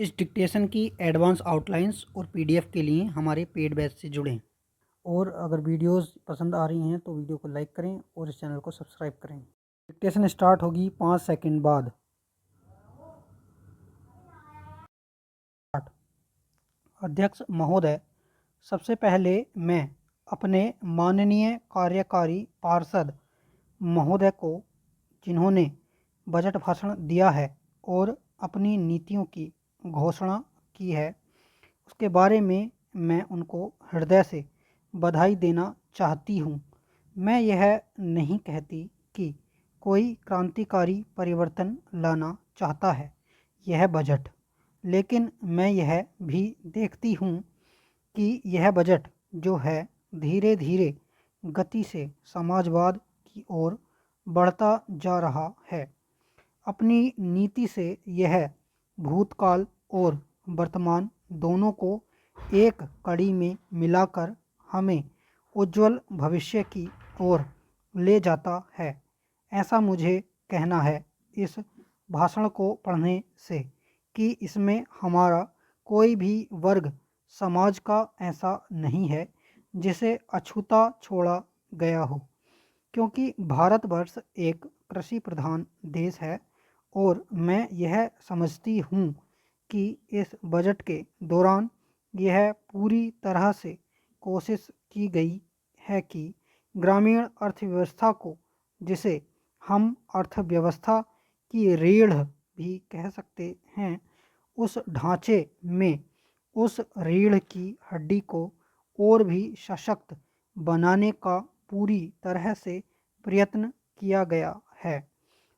इस डिक्टेशन की advance outlines और पीडीएफ के लिए हमारे पेड बैच से जुड़ें। और अगर वीडियोस पसंद आ रही हैं तो वीडियो को लाइक करें और इस चैनल को सब्सक्राइब करें। डिक्टेशन स्टार्ट होगी 5 सेकंड बाद। अध्यक्ष महोदय, सबसे पहले मैं अपने माननीय कार्यकारी पार्षद महोदय को, जिन्होंने बजट भाषण दिया है और अपनी नीतियों की घोषणा की है, उसके बारे में मैं उनको हृदय से बधाई देना चाहती हूँ। मैं यह नहीं कहती कि कोई क्रांतिकारी परिवर्तन लाना चाहता है यह बजट, लेकिन मैं यह भी देखती हूँ कि यह बजट जो है धीरे धीरे गति से समाजवाद की ओर बढ़ता जा रहा है। अपनी नीति से यह भूतकाल और वर्तमान दोनों को एक कड़ी में मिलाकर हमें उज्जवल भविष्य की ओर ले जाता है। ऐसा मुझे कहना है इस भाषण को पढ़ने से कि इसमें हमारा कोई भी वर्ग समाज का ऐसा नहीं है जिसे अछूता छोड़ा गया हो, क्योंकि भारतवर्ष एक कृषि प्रधान देश है। और मैं यह समझती हूँ कि इस बजट के दौरान यह पूरी तरह से कोशिश की गई है कि ग्रामीण अर्थव्यवस्था को, जिसे हम अर्थव्यवस्था की रीढ़ भी कह सकते हैं, उस ढांचे में उस रीढ़ की हड्डी को और भी सशक्त बनाने का पूरी तरह से प्रयत्न किया गया है।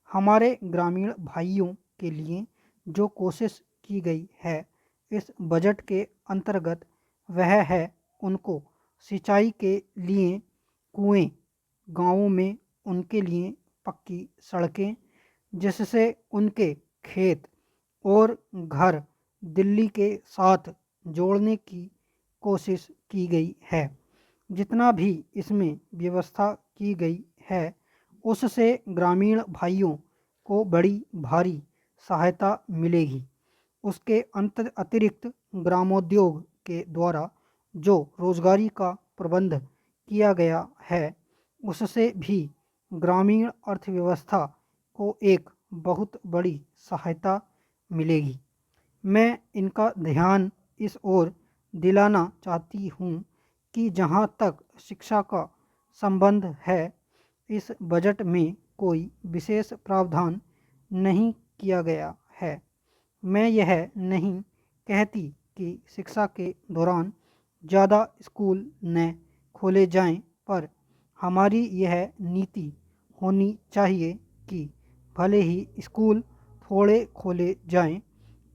हमारे ग्रामीण भाइयों के लिए जो कोशिश की गई है इस बजट के अंतर्गत, वह है उनको सिंचाई के लिए कुएं, गांवों में उनके लिए पक्की सड़कें, जिससे उनके खेत और घर दिल्ली के साथ जोड़ने की कोशिश की गई है। जितना भी इसमें व्यवस्था की गई है उससे ग्रामीण भाइयों को बड़ी भारी सहायता मिलेगी। उसके अतिरिक्त ग्रामोद्योग के द्वारा जो रोजगारी का प्रबंध किया गया है उससे भी ग्रामीण अर्थव्यवस्था को एक बहुत बड़ी सहायता मिलेगी। मैं इनका ध्यान इस ओर दिलाना चाहती हूँ कि जहाँ तक शिक्षा का संबंध है, इस बजट में कोई विशेष प्रावधान नहीं किया गया है। मैं यह नहीं कहती कि शिक्षा के दौरान ज़्यादा स्कूल न खोले जाएं, पर हमारी यह नीति होनी चाहिए कि भले ही स्कूल थोड़े खोले जाएं,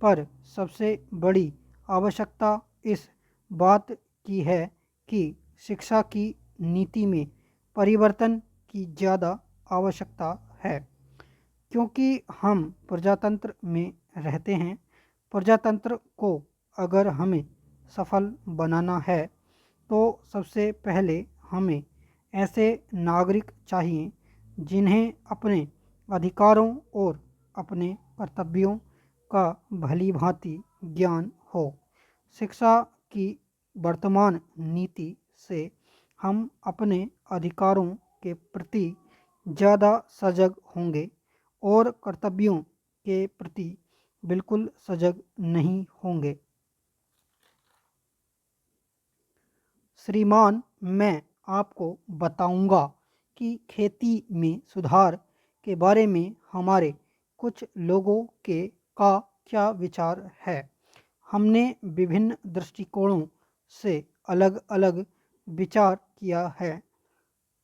पर सबसे बड़ी आवश्यकता इस बात की है कि शिक्षा की नीति में परिवर्तन की ज़्यादा आवश्यकता है, क्योंकि हम प्रजातंत्र में रहते हैं। प्रजातंत्र को अगर हमें सफल बनाना है तो सबसे पहले हमें ऐसे नागरिक चाहिए जिन्हें अपने अधिकारों और अपने कर्तव्यों का भली भांति ज्ञान हो। शिक्षा की वर्तमान नीति से हम अपने अधिकारों के प्रति ज़्यादा सजग होंगे और कर्तव्यों के प्रति बिल्कुल सजग नहीं होंगे। श्रीमान, मैं आपको बताऊंगा कि खेती में सुधार के बारे में हमारे कुछ लोगों के का क्या विचार है। हमने विभिन्न दृष्टिकोणों से अलग अलग विचार किया है,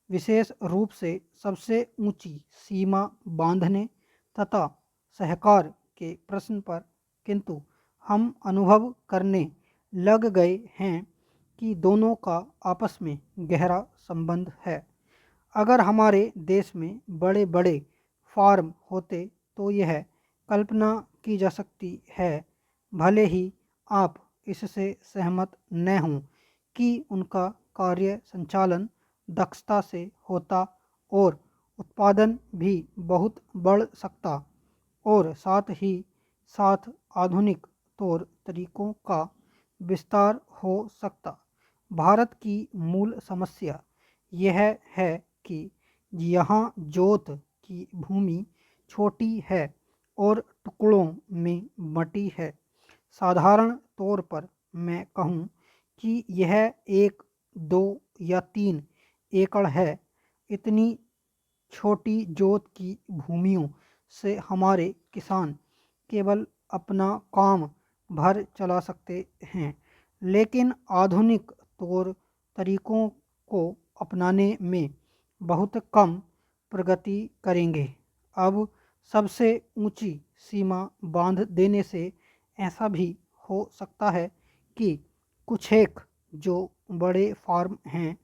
विशेष रूप से सबसे ऊंची सीमा बांधने तथा सहकार के प्रश्न पर, किंतु हम अनुभव करने लग गए हैं कि दोनों का आपस में गहरा संबंध है। अगर हमारे देश में बड़े बड़े फार्म होते तो यह कल्पना की जा सकती है, भले ही आप इससे सहमत न हों, कि उनका कार्य संचालन दक्षता से होता और उत्पादन भी बहुत बढ़ सकता और साथ ही साथ आधुनिक तौर तरीकों का विस्तार हो सकता। भारत की मूल समस्या यह है कि यहाँ जोत की भूमि छोटी है और टुकड़ों में बटी है। साधारण तौर पर मैं कहूँ कि यह 1, 2 या 3 एकड़ है। इतनी छोटी जोत की भूमियों से हमारे किसान केवल अपना काम भर चला सकते हैं, लेकिन आधुनिक तौर तरीकों को अपनाने में बहुत कम प्रगति करेंगे। अब सबसे ऊंची सीमा बांध देने से ऐसा भी हो सकता है कि कुछ एक जो बड़े फार्म हैं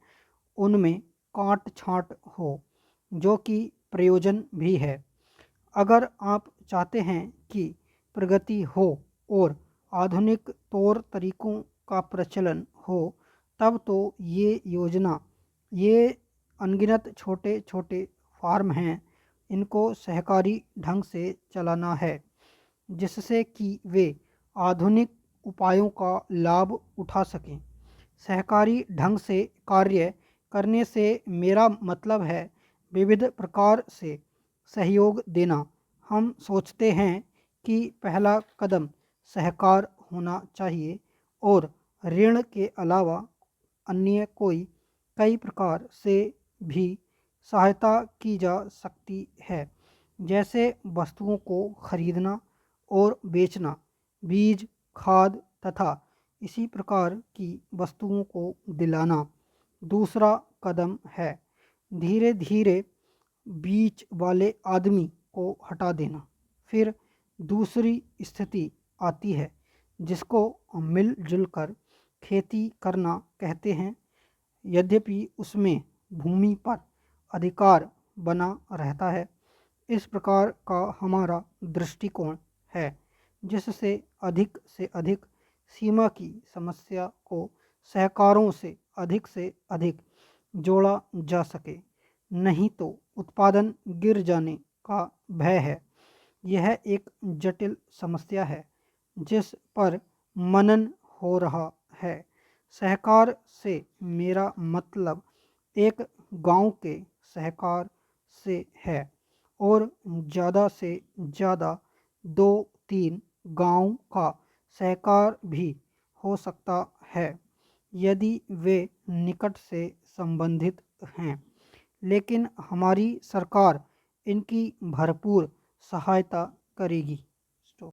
उनमें काट छांट हो, जो कि प्रयोजन भी है। अगर आप चाहते हैं कि प्रगति हो और आधुनिक तौर तरीकों का प्रचलन हो, तब तो ये अनगिनत छोटे छोटे फार्म हैं, इनको सहकारी ढंग से चलाना है, जिससे कि वे आधुनिक उपायों का लाभ उठा सकें। सहकारी ढंग से कार्य करने से मेरा मतलब है विविध प्रकार से सहयोग देना। हम सोचते हैं कि पहला कदम सहकार होना चाहिए और ऋण के अलावा अन्य कई प्रकार से भी सहायता की जा सकती है, जैसे वस्तुओं को खरीदना और बेचना, बीज, खाद तथा इसी प्रकार की वस्तुओं को दिलाना। दूसरा कदम है धीरे धीरे बीच वाले आदमी को हटा देना। फिर दूसरी स्थिति आती है जिसको मिलजुल कर खेती करना कहते हैं, यद्यपि उसमें भूमि पर अधिकार बना रहता है। इस प्रकार का हमारा दृष्टिकोण है, जिससे अधिक से अधिक सीमा की समस्या को सहकारों से अधिक जोड़ा जा सके, नहीं तो उत्पादन गिर जाने का भय है। यह एक जटिल समस्या है जिस पर मनन हो रहा है। सहकार से मेरा मतलब एक गांव के सहकार से है और ज़्यादा से ज़्यादा 2-3 गांव का सहकार भी हो सकता है यदि वे निकट से संबंधित हैं, लेकिन हमारी सरकार इनकी भरपूर सहायता करेगी।